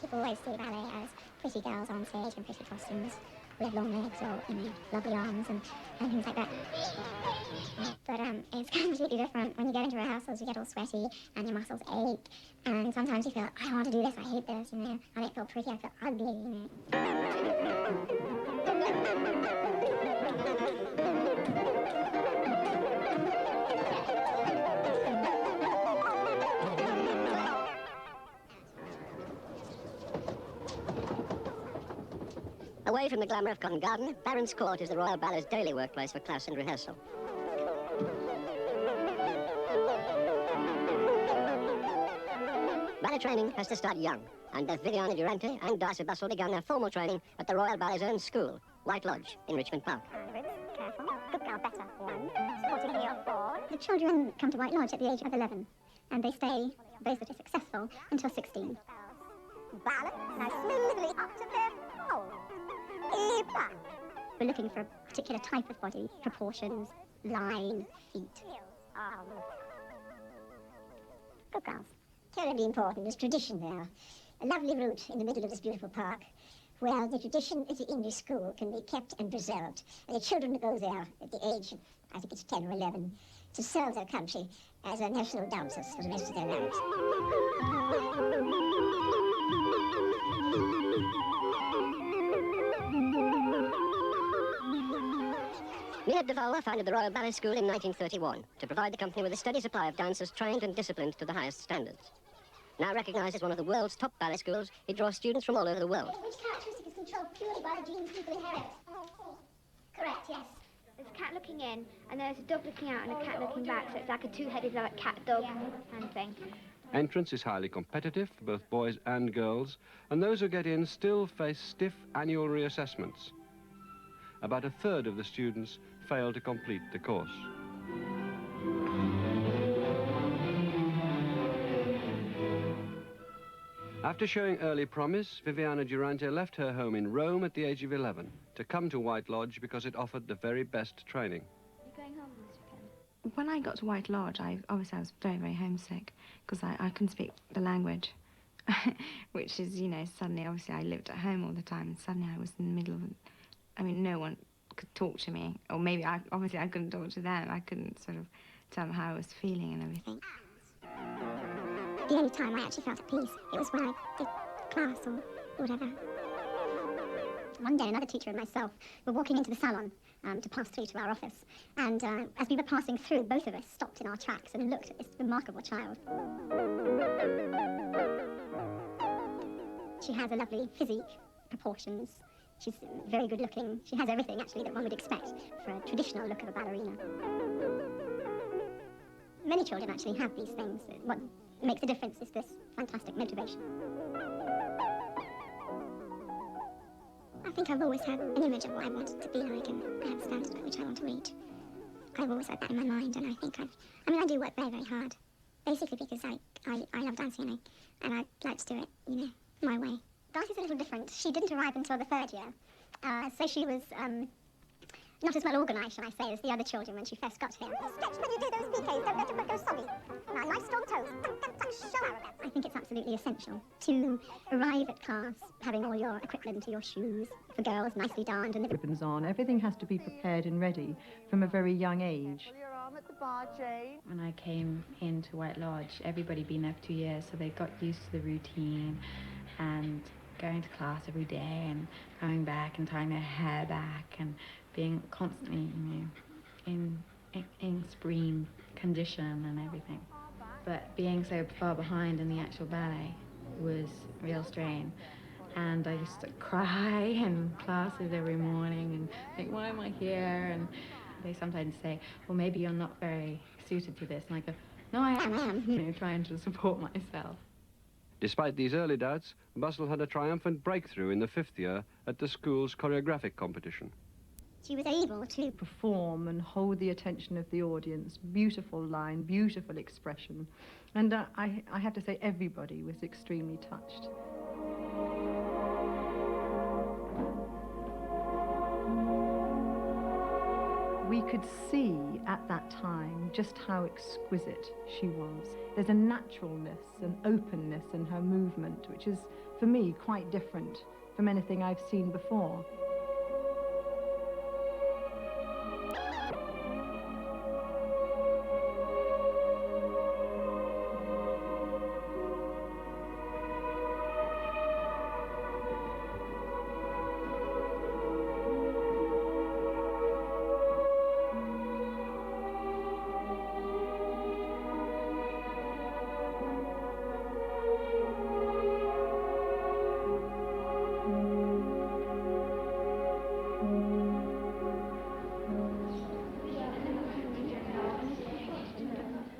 People always see ballet as pretty girls on stage in pretty costumes with long legs or, lovely arms and things like that. But it's completely different. When you get into rehearsals, you get all sweaty and your muscles ache. And sometimes you feel, I don't want to do this, I hate this, I don't feel pretty, I feel ugly, Away from the glamour of Covent Garden, Baron's Court is the Royal Ballet's daily workplace for class and rehearsal. Ballet training has to start young, and both Viviana Durante and Darcy Bustle began their formal training at the Royal Ballet's own school, White Lodge, in Richmond Park. Careful. Good girl, better. 1. Supporting heel forward. The children come to White Lodge at the age of 11, and they stay, those that are successful, until 16. Balance, now smoothly up to their pole. We're looking for a particular type of body, proportions, line, feet. Good girls. Terribly important is tradition there. A lovely route in the middle of this beautiful park where the tradition of the English school can be kept and preserved. And the children go there at the age of, I think it's 10 or 11, to serve their country as their national dancers for the rest of their lives. Mia de Valois founded the Royal Ballet School in 1931 to provide the company with a steady supply of dancers trained and disciplined to the highest standards. Now recognised as one of the world's top ballet schools, it draws students from all over the world. Which characteristic is controlled purely by the genes people inherit? Correct, yes. There's a cat looking in, and there's a dog looking out and a cat looking back, so it's like a two-headed like cat-dog kind of thing. Entrance is highly competitive for both boys and girls, and those who get in still face stiff annual reassessments. About a third of the students fail to complete the course. After showing early promise, Viviana Durante left her home in Rome at the age of 11 to come to White Lodge because it offered the very best training. Are you going home this weekend? When I got to White Lodge, I was very, very homesick because I couldn't speak the language, which is, suddenly, obviously, I lived at home all the time, and suddenly I was in the middle of no one could talk to me, or maybe I couldn't talk to them. I couldn't sort of tell them how I was feeling and everything. The only time I actually felt at peace, it was when I did class or whatever. One day, another teacher and myself were walking into the salon to pass through to our office, and as we were passing through, both of us stopped in our tracks and looked at this remarkable child. She has a lovely physique, proportions. She's very good looking. She has everything, actually, that one would expect for a traditional look of a ballerina. Many children actually have these things. What makes the difference is this fantastic motivation. I think I've always had an image of what I wanted to be like, and I have a standard at which I want to reach. I've always had that in my mind, and I think I do work very, very hard. Basically because I love dancing, and I like to do it, my way. Darcy's a little different. She didn't arrive until the 3rd year, so she was not as well organised, shall I say, as the other children when she first got here. Stretch when you do those piquets, don't let them go soggy. Nice strong toes, show out of that. I think it's absolutely essential to arrive at class having all your equipment, your shoes, for girls, nicely darned, and the ribbons on. Everything has to be prepared and ready from a very young age. Your arm at the bar, Jane. When I came into White Lodge, everybody had been there for 2 years, so they got used to the routine and going to class every day and coming back and tying their hair back and being constantly, in spring condition and everything. But being so far behind in the actual ballet was a real strain. And I used to cry in classes every morning and think, why am I here? And they sometimes say, well, maybe you're not very suited to this. And I go, no, I am, trying to support myself. Despite these early doubts, Bustle had a triumphant breakthrough in the 5th year at the school's choreographic competition. She was able to perform and hold the attention of the audience. Beautiful line, beautiful expression. And I have to say everybody was extremely touched. We could see at that time just how exquisite she was. There's a naturalness, an openness in her movement, which is, for me, quite different from anything I've seen before.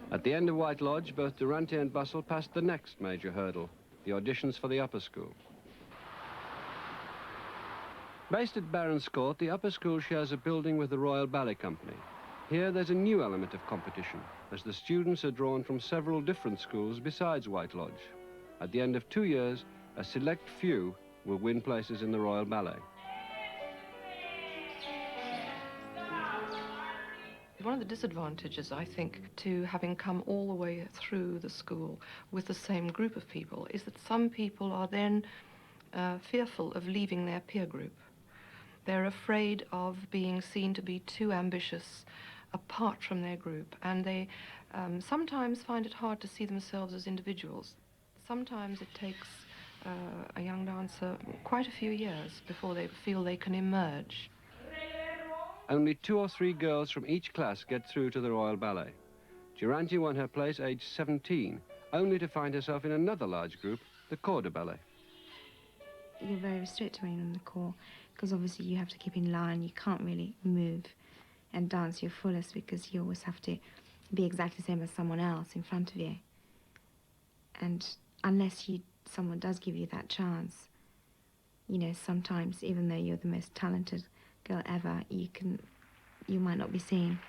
At the end of White Lodge, both Durante and Bustle passed the next major hurdle, the auditions for the upper school. Based at Barons Court, the upper school shares a building with the Royal Ballet Company. Here there's a new element of competition, as the students are drawn from several different schools besides White Lodge. At the end of 2 years, a select few will win places in the Royal Ballet. One of the disadvantages, I think, to having come all the way through the school with the same group of people is that some people are then fearful of leaving their peer group. They're afraid of being seen to be too ambitious apart from their group, and they sometimes find it hard to see themselves as individuals. Sometimes it takes a young dancer quite a few years before they feel they can emerge. Only 2 or 3 girls from each class get through to the Royal Ballet. Durante won her place aged 17, only to find herself in another large group, the Corps de Ballet. You're very restricted when you're in the corps, because obviously you have to keep in line. You can't really move and dance your fullest because you always have to be exactly the same as someone else in front of you. And unless someone does give you that chance, you know, sometimes even though you're the most talented girl ever, you might not be seen.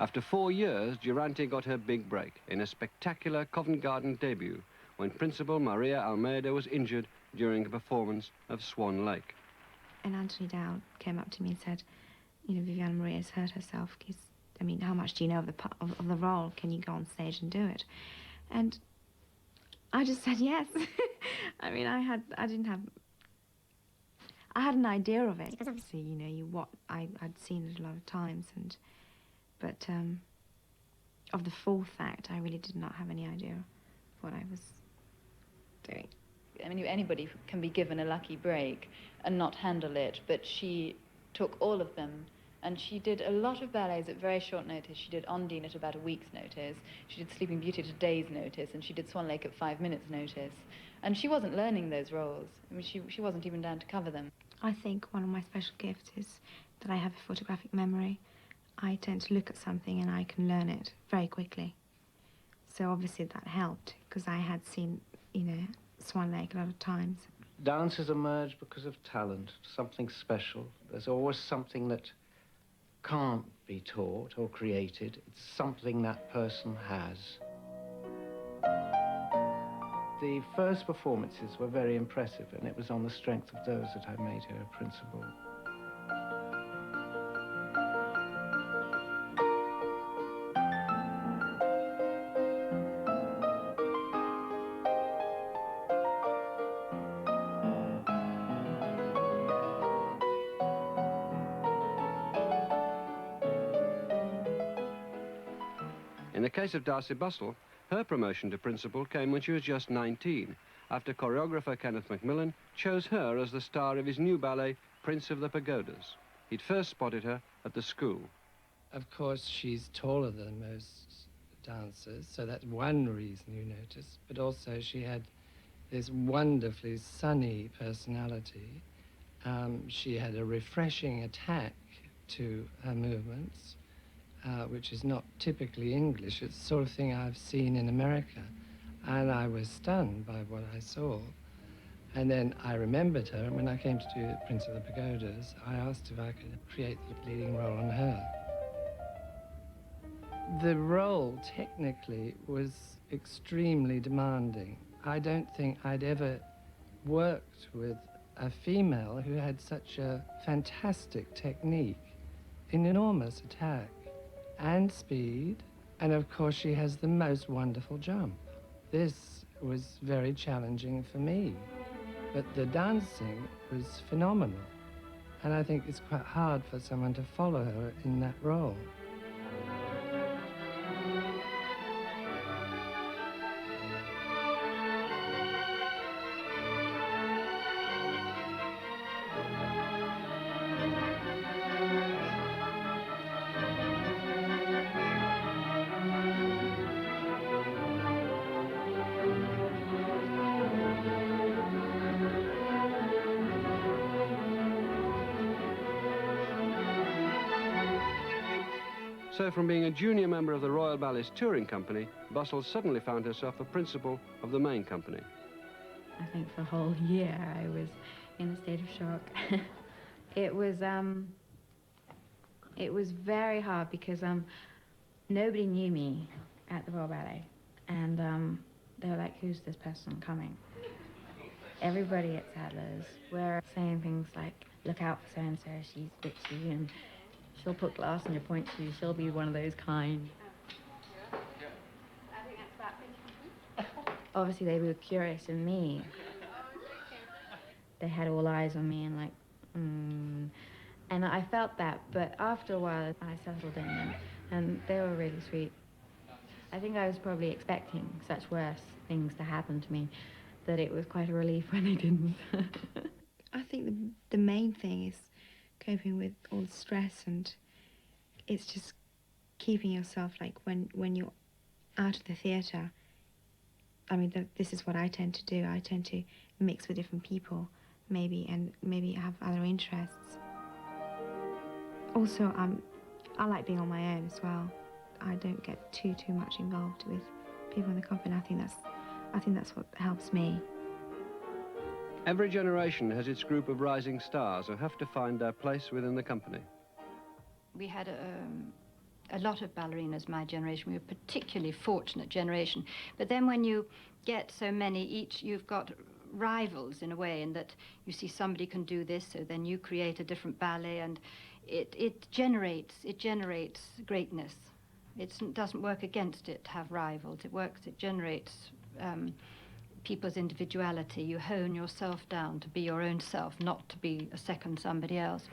After 4 years, Durante got her big break in a spectacular Covent Garden debut when Principal Maria Almeida was injured during a performance of Swan Lake. And Anthony Dowd came up to me and said, you know, Viviana Maria's hurt herself. I mean, how much do you know of the role? Can you go on stage and do it? And I just said yes. I mean, I had an idea of it. Because obviously, you know, I'd seen it a lot of times, but of the fourth act, I really did not have any idea of what I was doing. I mean, anybody can be given a lucky break and not handle it, but she took all of them, and she did a lot of ballets at very short notice. She did Ondine at about a week's notice. She did Sleeping Beauty at a day's notice, and she did Swan Lake at 5 minutes' notice. And she wasn't learning those roles. I mean, she wasn't even down to cover them. I think one of my special gifts is that I have a photographic memory. I tend to look at something and I can learn it very quickly. So obviously that helped, because I had seen, you know, Swan Lake a lot of times. Dancers emerge because of talent, something special. There's always something that can't be taught or created. It's something that person has. The first performances were very impressive, and it was on the strength of those that I made her a principal. In the case of Darcy Bustle, her promotion to principal came when she was just 19, after choreographer Kenneth Macmillan chose her as the star of his new ballet, Prince of the Pagodas. He'd first spotted her at the school. Of course, she's taller than most dancers, so that's one reason you notice, but also she had this wonderfully sunny personality. She had a refreshing attack to her movements, which is not typically English. It's the sort of thing I've seen in America. And I was stunned by what I saw. And then I remembered her, and when I came to do Prince of the Pagodas, I asked if I could create the leading role on her. The role, technically, was extremely demanding. I don't think I'd ever worked with a female who had such a fantastic technique. enormous attack and speed, and of course she has the most wonderful jump. This was very challenging for me, but the dancing was phenomenal, and I think it's quite hard for someone to follow her in that role. So from being a junior member of the Royal Ballet's touring company, Bussell suddenly found herself a principal of the main company. I think for a whole year I was in a state of shock. It was very hard because nobody knew me at the Royal Ballet, and they were like, "Who's this person coming?" Everybody at Sadler's were saying things like, "Look out for so-and-so, she's bitchy, and she'll put glass on your point shoes, she'll be one of those kind." Obviously they were curious in me. They had all eyes on me and like, and I felt that, but after a while I settled in and they were really sweet. I think I was probably expecting such worse things to happen to me that it was quite a relief when they didn't. I think the main thing is coping with all the stress, and it's just keeping yourself, like when you're out of the theatre. I mean, this is what I tend to do. I tend to mix with different people, maybe, and maybe have other interests. Also, I like being on my own as well. I don't get too much involved with people in the company. I think that's what helps me. Every generation has its group of rising stars who have to find their place within the company. We had a lot of ballerinas, my generation. We were a particularly fortunate generation. But then when you get so many each, you've got rivals in a way, in that you see somebody can do this, so then you create a different ballet, and it generates greatness. It doesn't work against it to have rivals. It generates people's individuality. You hone yourself down to be your own self, not to be a second somebody else.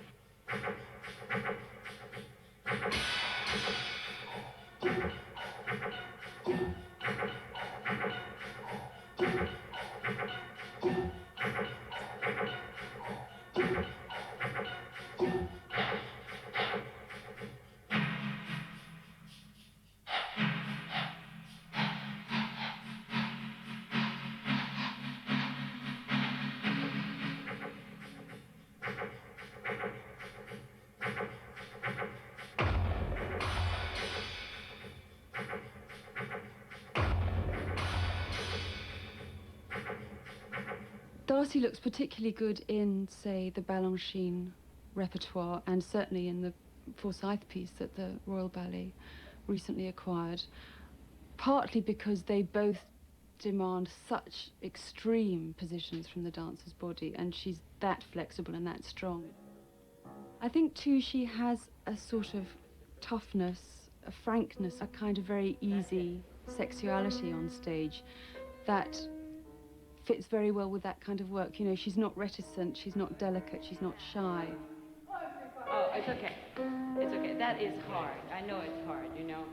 Darcy looks particularly good in, say, the Balanchine repertoire, and certainly in the Forsyth piece that the Royal Ballet recently acquired, partly because they both demand such extreme positions from the dancer's body, and she's that flexible and that strong. I think, too, she has a sort of toughness, a frankness, a kind of very easy sexuality on stage that fits very well with that kind of work. You know, she's not reticent, she's not delicate, she's not shy. Oh, it's okay. It's okay. That is hard. I know it's hard, you know.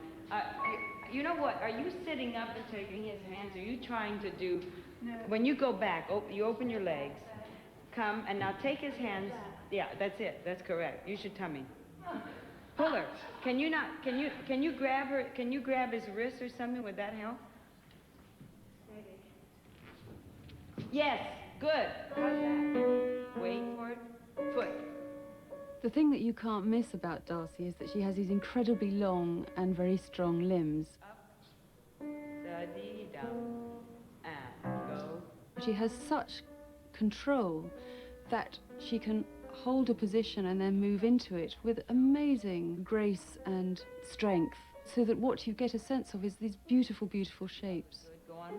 You know what? Are you sitting up and taking his hands? Are you trying to do... No. When you go back, you open your legs, come, and now take his hands. Yeah, that's it. That's correct. Use your tummy. Pull her. Can you grab her? Can you grab his wrist or something? Would that help? Yes, good. How's that? Wait for it. Foot. The thing that you can't miss about Darcy is that she has these incredibly long and very strong limbs. Up, steady, down, and go. She has such control that she can hold a position and then move into it with amazing grace and strength, so that what you get a sense of is these beautiful, beautiful shapes. Good, go on.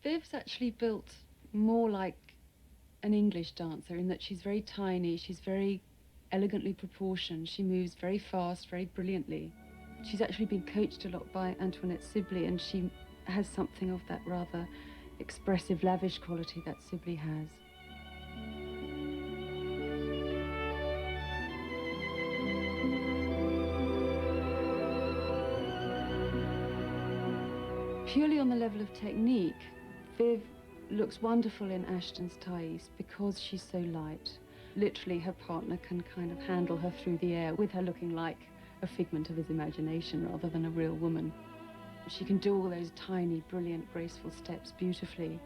Viv's actually built more like an English dancer in that she's very tiny, she's very elegantly proportioned, she moves very fast, very brilliantly. She's actually been coached a lot by Antoinette Sibley, and she has something of that rather expressive, lavish quality that Sibley has. Purely on the level of technique, Viv looks wonderful in Ashton's Thais because she's so light. Literally, her partner can kind of handle her through the air with her looking like a figment of his imagination rather than a real woman. She can do all those tiny, brilliant, graceful steps beautifully.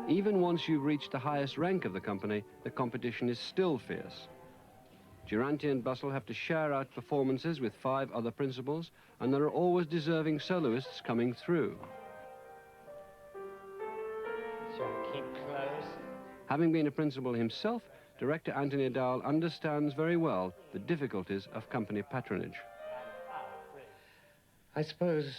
Even once you've reached the highest rank of the company, the competition is still fierce. Durante and Bustle have to share out performances with 5 other principals, and there are always deserving soloists coming through. So keep close. Having been a principal himself, director Anthony Dowell understands very well the difficulties of company patronage. I suppose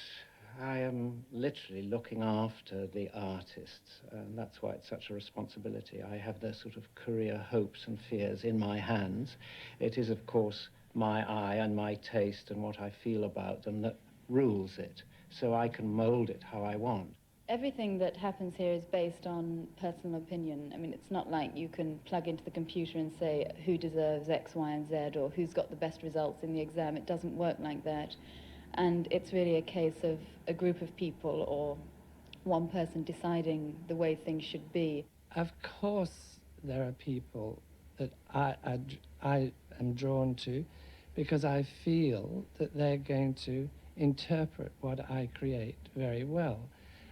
I am literally looking after the artists, and that's why it's such a responsibility. I have their sort of career hopes and fears in my hands. It is, of course, my eye and my taste and what I feel about them that rules it, so I can mold it how I want. Everything that happens here is based on personal opinion. I mean, it's not like you can plug into the computer and say who deserves X, Y, and Z, or who's got the best results in the exam. It doesn't work like that. And it's really a case of a group of people or one person deciding the way things should be. Of course, there are people that I am drawn to because I feel that they're going to interpret what I create very well.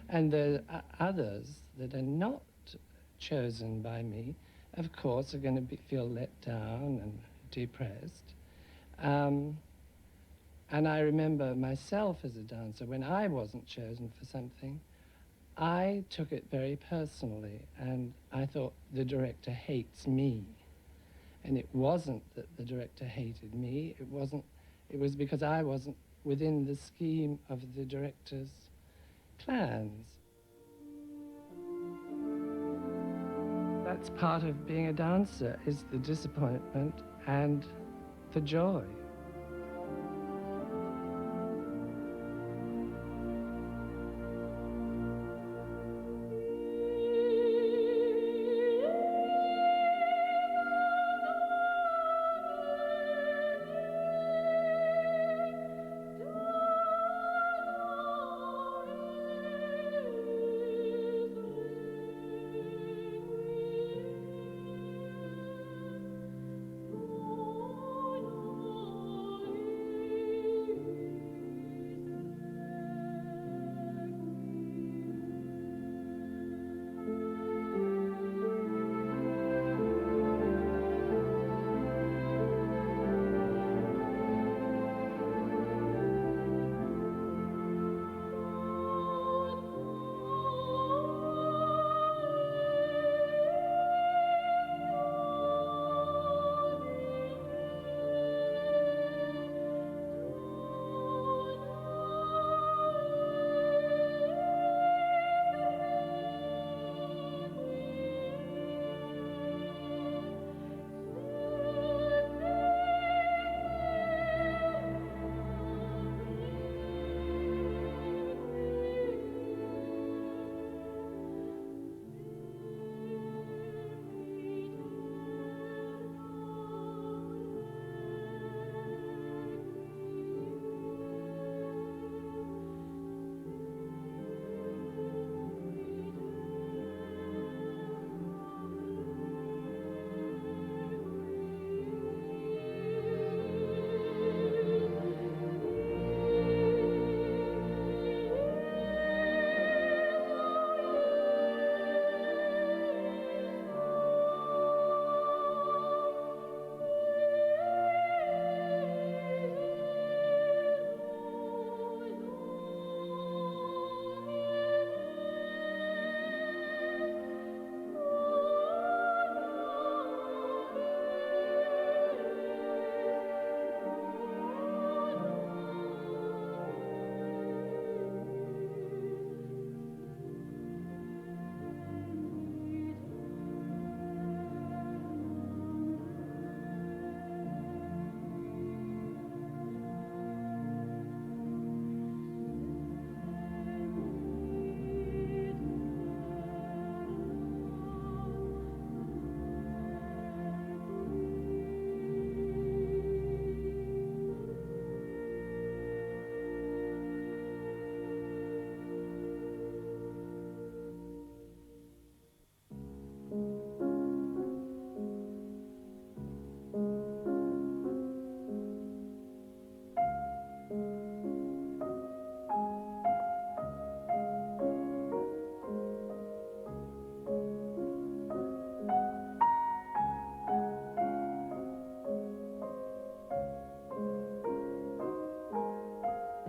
And there are others that are not chosen by me, of course, are going to feel let down and depressed. And I remember myself as a dancer, when I wasn't chosen for something, I took it very personally, and I thought the director hates me. And it wasn't that the director hated me, it was because I wasn't within the scheme of the director's plans. That's part of being a dancer, is the disappointment and the joy.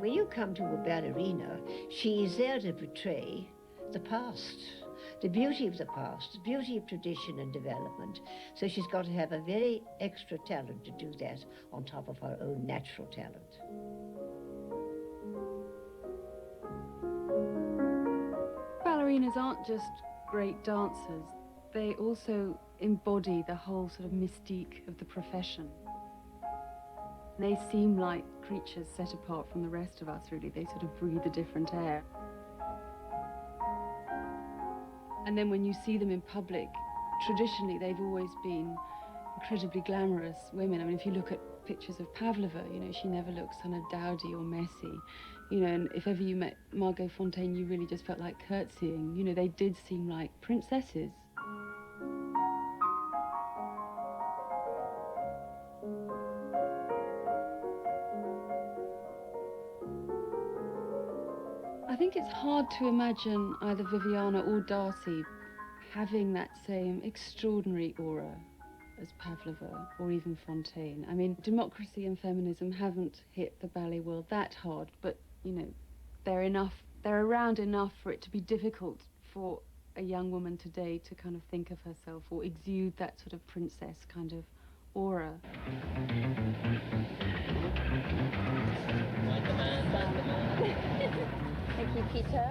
When you come to a ballerina, she is there to portray the past, the beauty of the past, the beauty of tradition and development. So she's got to have a very extra talent to do that on top of her own natural talent. Ballerinas aren't just great dancers, they also embody the whole sort of mystique of the profession. They seem like creatures set apart from the rest of us, really. They sort of breathe a different air. And then when you see them in public, traditionally they've always been incredibly glamorous women. I mean, if you look at pictures of Pavlova, you know, she never looks kind of dowdy or messy. You know, and if ever you met Margot Fonteyn, you really just felt like curtsying. You know, they did seem like princesses. I think it's hard to imagine either Viviana or Darcy having that same extraordinary aura as Pavlova or even Fonteyn. I mean, democracy and feminism haven't hit the ballet world that hard, but, you know, they're around enough for it to be difficult for a young woman today to kind of think of herself or exude that sort of princess kind of aura. Thank you, Peter.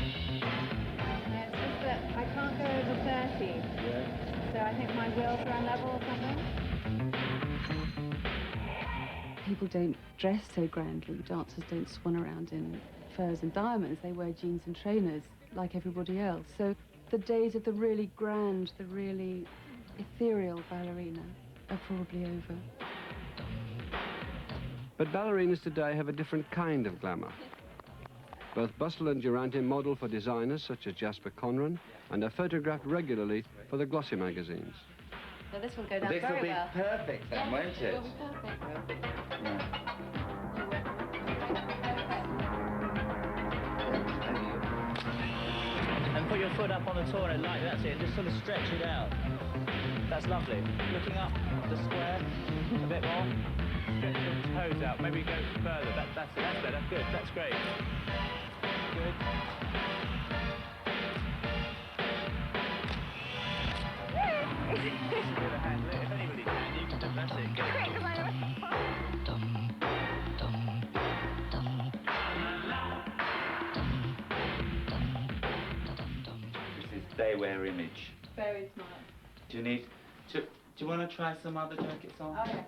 It's just that I can't go over 30. Yeah. So I think my wheels are unlevel or something. People don't dress so grandly. Dancers don't swan around in furs and diamonds. They wear jeans and trainers like everybody else. So the days of the really grand, the really ethereal ballerina are probably over. But ballerinas today have a different kind of glamour. Both Bustle and Durante model for designers such as Jasper Conran and are photographed regularly for the glossy magazines. So this will go down This very will be well. perfect then, won't it? It will be perfect. And put your foot up on the toilet like that's it, just sort of stretch it out. That's lovely. Looking up the square a bit more. Stretch your toes out, maybe go further. That's better, good, that's great. Good. Give a hand, if anybody can, you can do that's it, They wear image. Very smart. Do you want to try some other jackets on? Okay.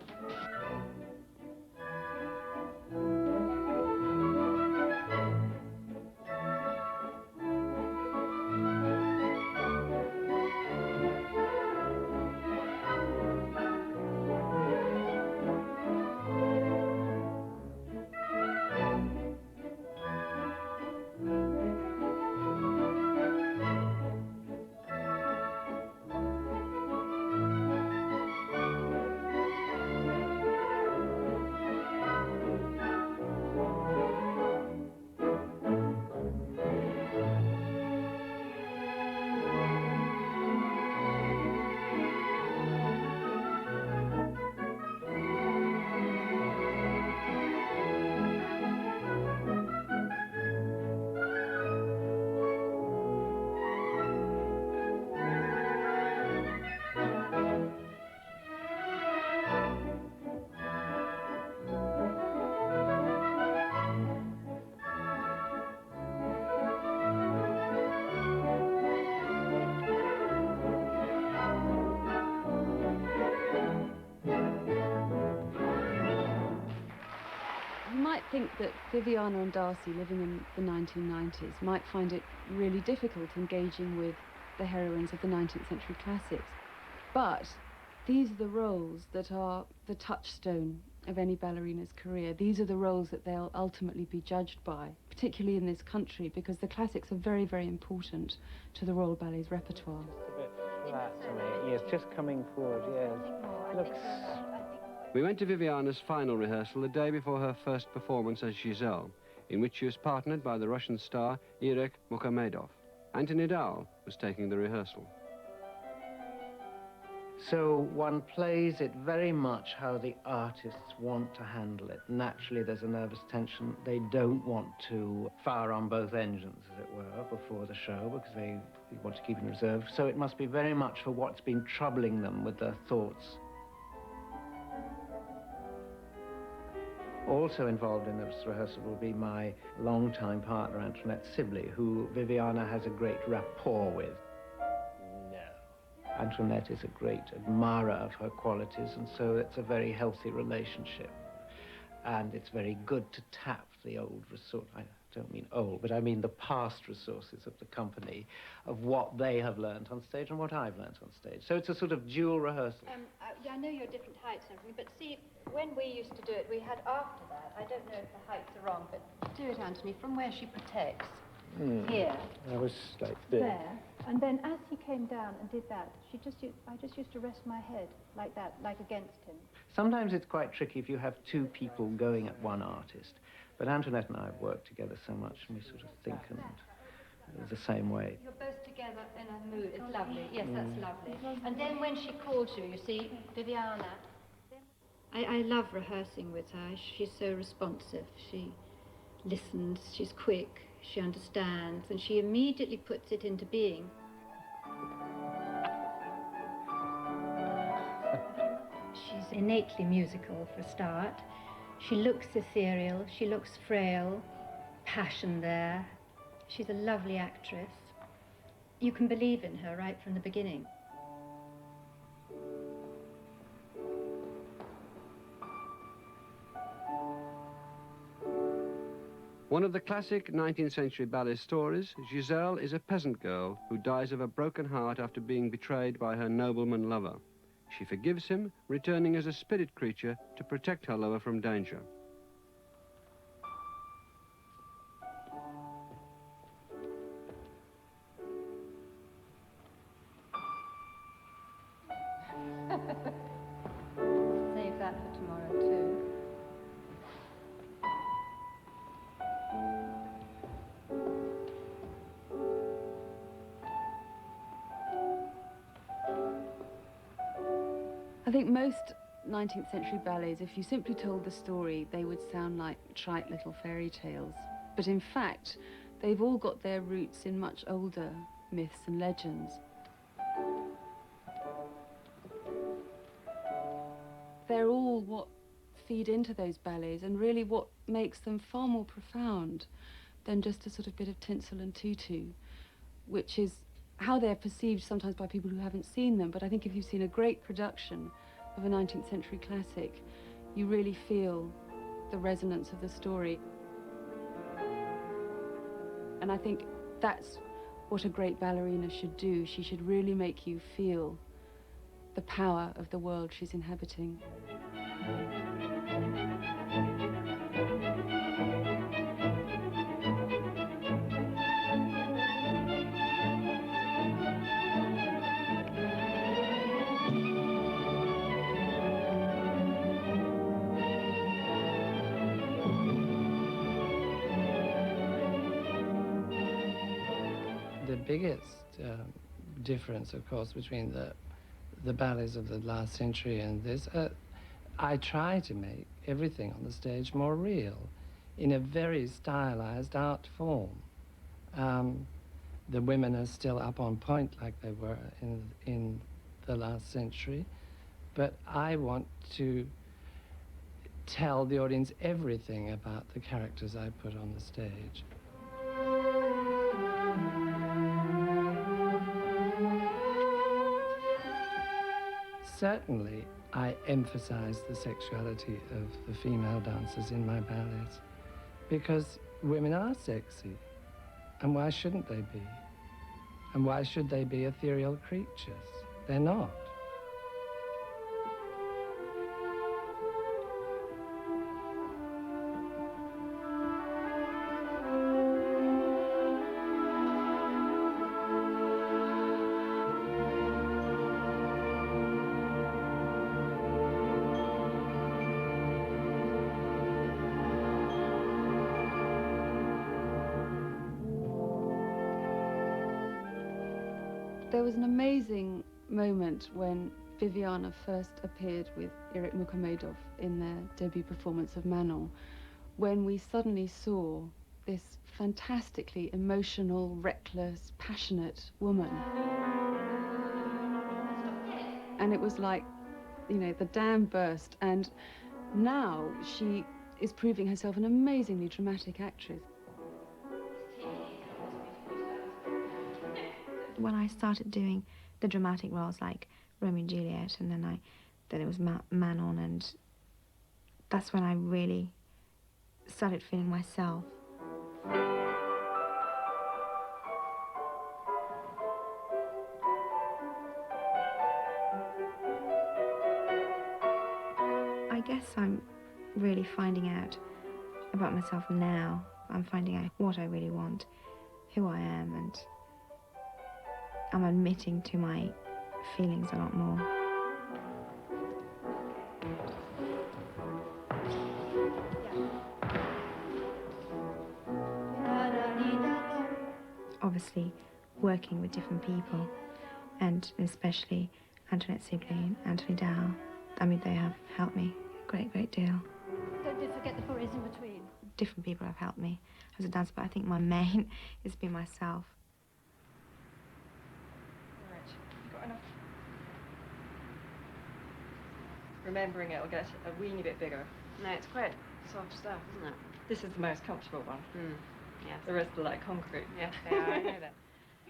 You might think that Viviana and Darcy, living in the 1990s, might find it really difficult engaging with the heroines of the 19th century classics. But these are the roles that are the touchstone of any ballerina's career. These are the roles that they'll ultimately be judged by, particularly in this country, because the classics are very, very important to the Royal Ballet's repertoire. A bit flat to me. Yes, just coming forward, yes. Looks... We went to Viviana's final rehearsal the day before her first performance as Giselle, in which she was partnered by the Russian star Irek Mukhomedov. Anthony Dowell was taking the rehearsal. So one plays it very much how the artists want to handle it. Naturally, there's a nervous tension. They don't want to fire on both engines, as it were, before the show, because they want to keep in reserve. So it must be very much for what's been troubling them with their thoughts. Also involved in this rehearsal will be my longtime partner, Antoinette Sibley, who Viviana has a great rapport with. Antoinette is a great admirer of her qualities, and so it's a very healthy relationship. And it's very good to tap the old resource, I don't mean old, but I mean the past resources of the company, of what they have learned on stage and what I've learned on stage. So it's a sort of dual rehearsal. I know you're different heights and everything, but see, when we used to do it, we had after that, I don't know if the heights are wrong, but do it, Anthony, from where she protects. Here. I was like this. There. And then as he came down and did that, I just used to rest my head like that, like against him. Sometimes it's quite tricky if you have two people going at one artist. But Antoinette and I have worked together so much, and we sort of think the same way. You're both together in a mood. It's lovely. Yes, that's lovely. And then when she calls you see, Viviana. I love rehearsing with her. She's so responsive. She listens, she's quick, she understands, and she immediately puts it into being. She's innately musical for a start. She looks ethereal, she looks frail, passion there. She's a lovely actress. You can believe in her right from the beginning. One of the classic 19th century ballet stories, Giselle is a peasant girl who dies of a broken heart after being betrayed by her nobleman lover. She forgives him, returning as a spirit creature to protect her lover from danger. Save that for tomorrow too. I think most 19th century ballets, if you simply told the story, they would sound like trite little fairy tales. But in fact, they've all got their roots in much older myths and legends. They're all what feed into those ballets and really what makes them far more profound than just a sort of bit of tinsel and tutu, which is how they're perceived sometimes by people who haven't seen them. But I think if you've seen a great production of a 19th century classic, you really feel the resonance of the story. And I think that's what a great ballerina should do. She should really make you feel the power of the world she's inhabiting. The biggest difference, of course, between the ballets of the last century and this, I try to make everything on the stage more real, in a very stylized art form. The women are still up on point like they were in the last century, but I want to tell the audience everything about the characters I put on the stage. Certainly, I emphasize the sexuality of the female dancers in my ballets, because women are sexy, and why shouldn't they be? And why should they be ethereal creatures? They're not. There was an amazing moment when Viviana first appeared with Eric Mukhomedov in their debut performance of Manon, when we suddenly saw this fantastically emotional, reckless, passionate woman. And it was like, you know, the dam burst, and now she is proving herself an amazingly dramatic actress. When I started doing the dramatic roles like Romeo and Juliet, and then it was Manon, and that's when I really started feeling myself. I guess I'm really finding out about myself now. I'm finding out what I really want, who I am, and I'm admitting to my feelings a lot more. Obviously, working with different people, and especially Antoinette Sigley, Anthony Dow, I mean, they have helped me a great deal. Don't forget the forays in between. Different people have helped me as a dancer, but I think my main is being myself. Right, you got enough? Remembering it will get a weeny bit bigger. No, it's quite soft stuff, isn't it? This is the most comfortable one. Yes. The rest are like concrete. Yes, they are, I know that.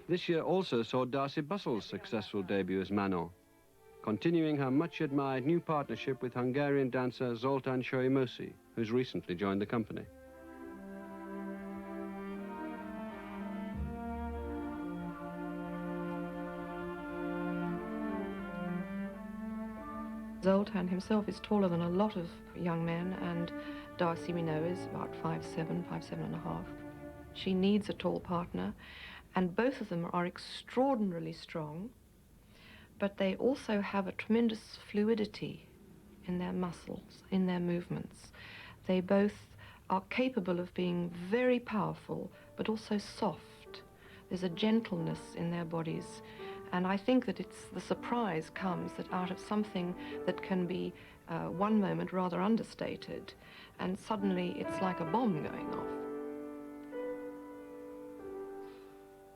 This year also saw Darcy Bussell's successful debut as Manon, continuing her much-admired new partnership with Hungarian dancer Zoltán Solymosi, who's recently joined the company. Zoltán himself is taller than a lot of young men, and Darcy, we know, is about 5'7", 5'7.5". She needs a tall partner, and both of them are extraordinarily strong, but they also have a tremendous fluidity in their muscles, in their movements. They both are capable of being very powerful, but also soft. There's a gentleness in their bodies, and I think that the surprise comes that out of something that can be one moment rather understated, and suddenly it's like a bomb going off.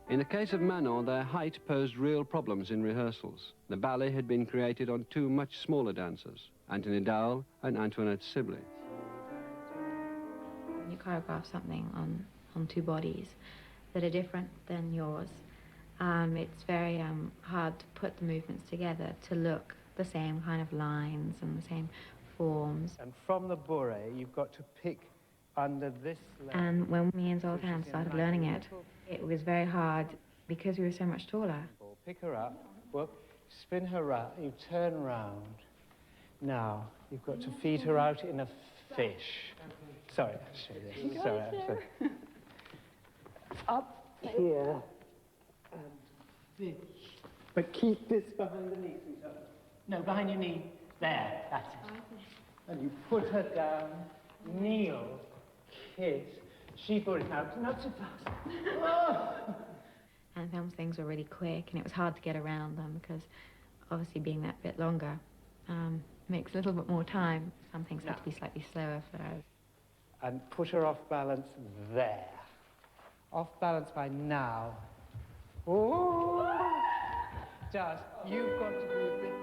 In the case of Manon, their height posed real problems in rehearsals. The ballet had been created on two much smaller dancers, Anthony Dow and Antoinette Sigley. When you choreograph something on two bodies that are different than yours, it's very hard to put the movements together to look the same kind of lines and the same forms. And from the bourrée, you've got to pick under this leg. And when me and Zoltán started learning it, it was very hard because we were so much taller. Pick her up, well, spin her up, you turn round. Now, you've got to feed her out in a fish. Sorry, I'll show you this. Sorry. Up here and fish. But keep this behind the knee, sweetheart. No, behind your knee. There, that's it. And you put her down, kneel, kiss. She put it out, not so fast. Oh! And some things were really quick, and it was hard to get around them because obviously being that bit longer makes a little bit more time. Some things had to be slightly slower for us. And put her off balance there. Off balance by now. Oh! Just, you've got to do a bit.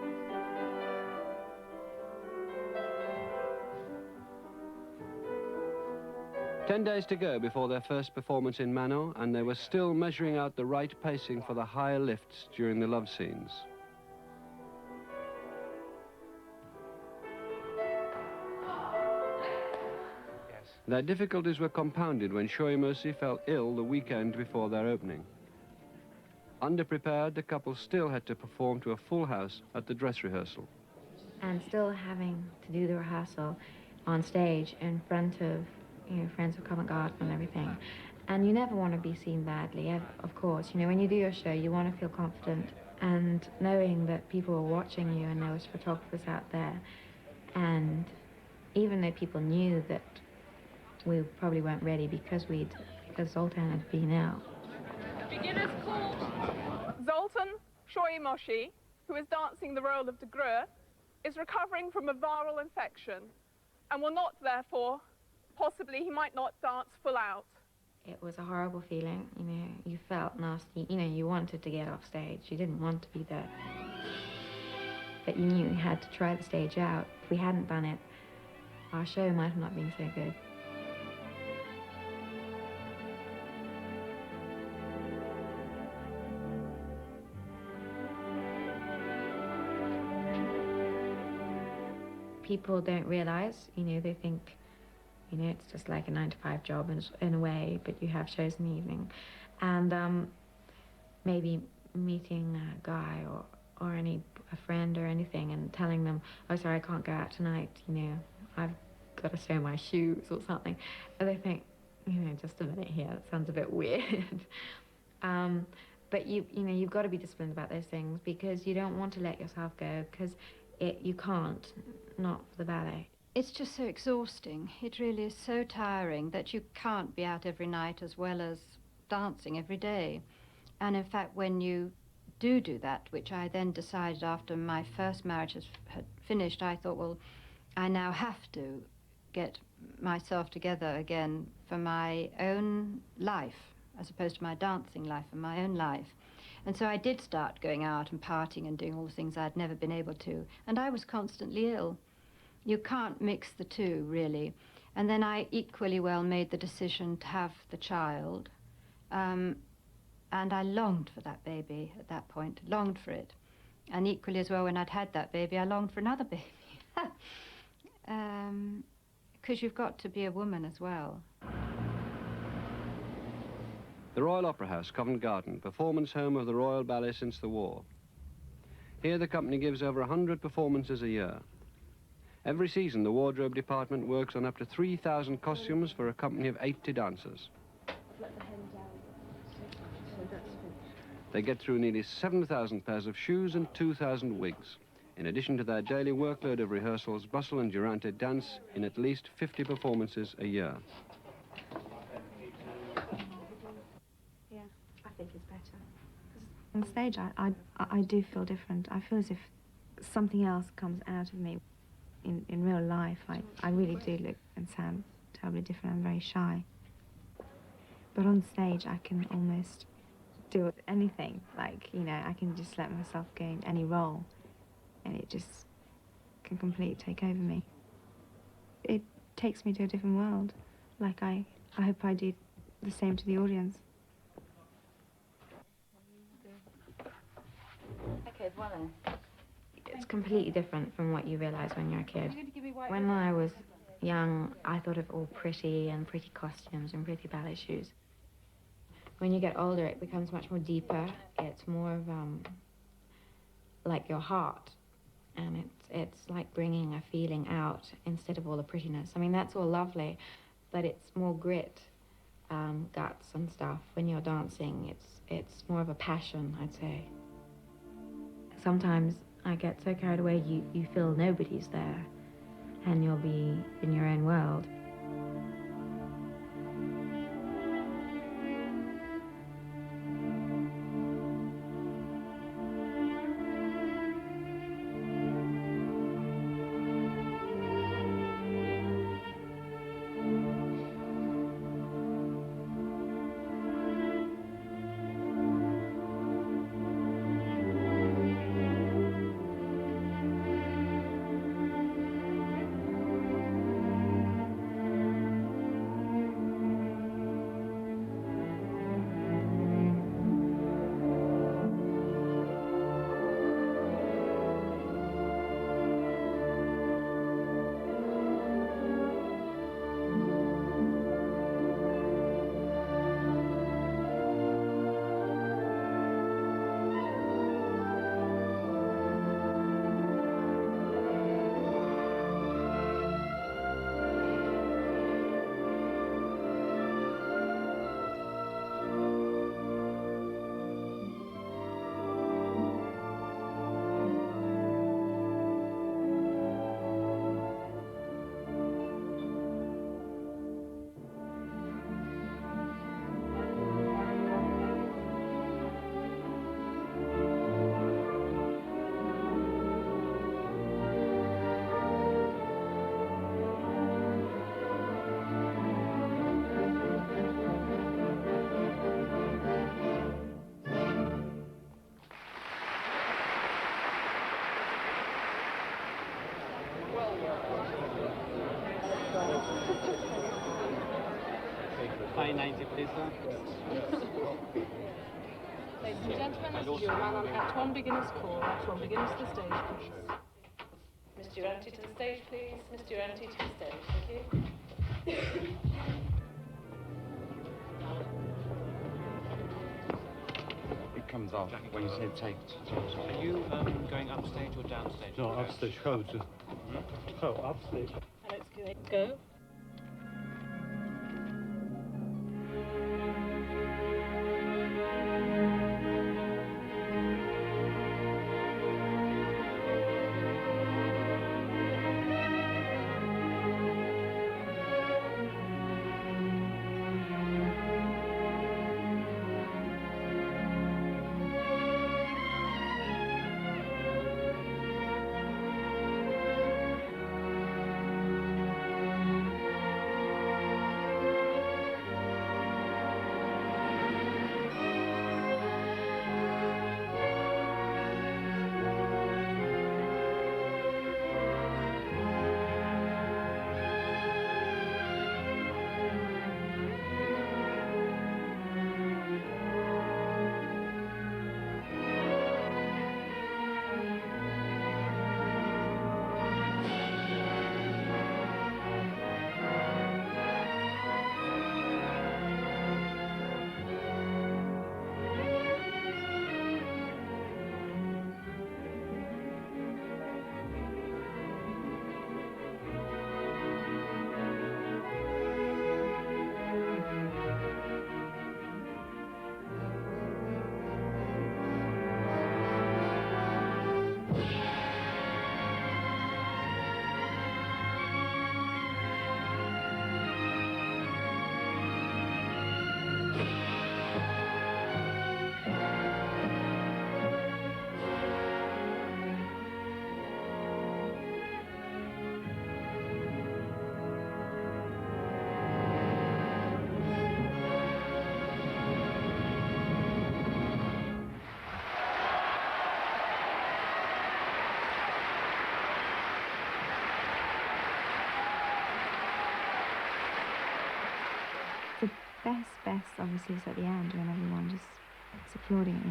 10 days to go before their first performance in Manon, and they were still measuring out the right pacing for the higher lifts during the love scenes. Their difficulties were compounded when Solymosi fell ill the weekend before their opening. Underprepared, the couple still had to perform to a full house at the dress rehearsal. And still having to do the rehearsal on stage in front of, you know, friends of Covent Garden and everything. And you never want to be seen badly, of course. You know, when you do your show, you want to feel confident. And knowing that people are watching you and there was photographers out there, and even though people knew that we probably weren't ready because Zoltán had been out. Beginner's course. Hilton Shoimoshi, who is dancing the role of De Greux, is recovering from a viral infection and will not, therefore, possibly he might not dance full out. It was a horrible feeling, you know, you felt nasty, you know, you wanted to get off stage, you didn't want to be there. But you knew you had to try the stage out. If we hadn't done it, our show might have not been so good. People don't realize, you know, they think, you know, it's just like a 9-to-5 job in a way, but you have shows in the evening. And maybe meeting a guy or a friend or anything and telling them, oh, sorry, I can't go out tonight, you know, I've got to sew my shoes or something. And they think, you know, just a minute here, that sounds a bit weird. But you know, you've got to be disciplined about those things because you don't want to let yourself go because you can't, not for the ballet. It's just so exhausting. It really is so tiring that you can't be out every night as well as dancing every day. And in fact, when you do that, which I then decided after my first marriage had finished, I thought, well, I now have to get myself together again for my own life, as opposed to my dancing life and my own life. And so I did start going out and partying and doing all the things I'd never been able to. And I was constantly ill. You can't mix the two, really. And then I equally well made the decision to have the child. And I longed for that baby at that point, longed for it. And equally as well, when I'd had that baby, I longed for another baby. Because you've got to be a woman as well. The Royal Opera House, Covent Garden, performance home of the Royal Ballet since the war. Here the company gives over 100 performances a year. Every season, the wardrobe department works on up to 3,000 costumes for a company of 80 dancers. They get through nearly 7,000 pairs of shoes and 2,000 wigs, in addition to their daily workload of rehearsals, bustle and durante dance in at least 50 performances a year. Yeah, I think it's better. On stage, I do feel different. I feel as if something else comes out of me. In real life, I really do look and sound terribly different. I'm very shy. But on stage, I can almost do anything. Like, you know, I can just let myself go in any role, and it just can completely take over me. It takes me to a different world. Like, I hope I do the same to the audience. Okay, well then. It's completely different from what you realize when you're a kid. When I was young, I thought of all pretty and pretty costumes and pretty ballet shoes. When you get older, it becomes much more deeper. It's more of like your heart, and it's like bringing a feeling out instead of all the prettiness. I mean, that's all lovely, but it's more grit, guts and stuff. When you're dancing, it's more of a passion, I'd say. Sometimes I get so carried away, you feel nobody's there, and you'll be in your own world. 590, please, sir. Ladies and gentlemen, this is your man on Act 1 beginner's call. Act 1 begins to the stage, please. Mr. Urenti to the stage, please. Mr. Urenti to the stage, thank you. It comes off when you say take it. Are you going upstage or downstage? No, upstage. Go. Go, upstage. And it's go. Best obviously is at the end when everyone just is applauding at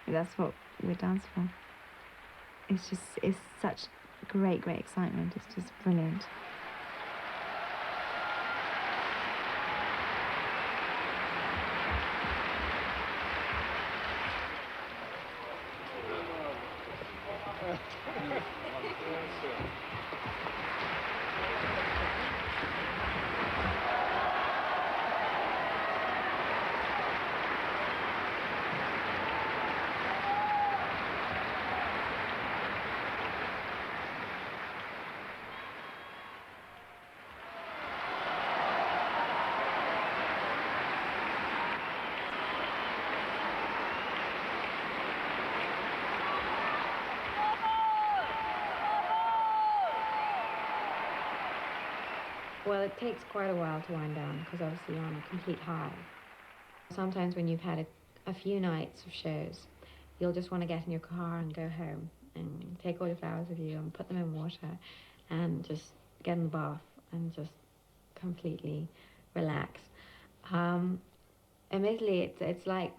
you. That's what we dance for. It's such great excitement. It's just brilliant. Well, it takes quite a while to wind down because obviously you're on a complete high. Sometimes when you've had a few nights of shows, you'll just want to get in your car and go home and take all your flowers with you and put them in water and just get in the bath and just completely relax. Admittedly, it's like,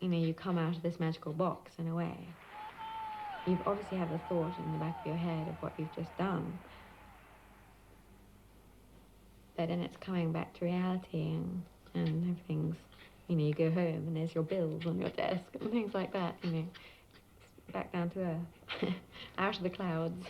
you know, you come out of this magical box in a way. You obviously have the thought in the back of your head of what you've just done. But then it's coming back to reality and everything's, you know, you go home and there's your bills on your desk and things like that, you know. It's back down to earth, out of the clouds.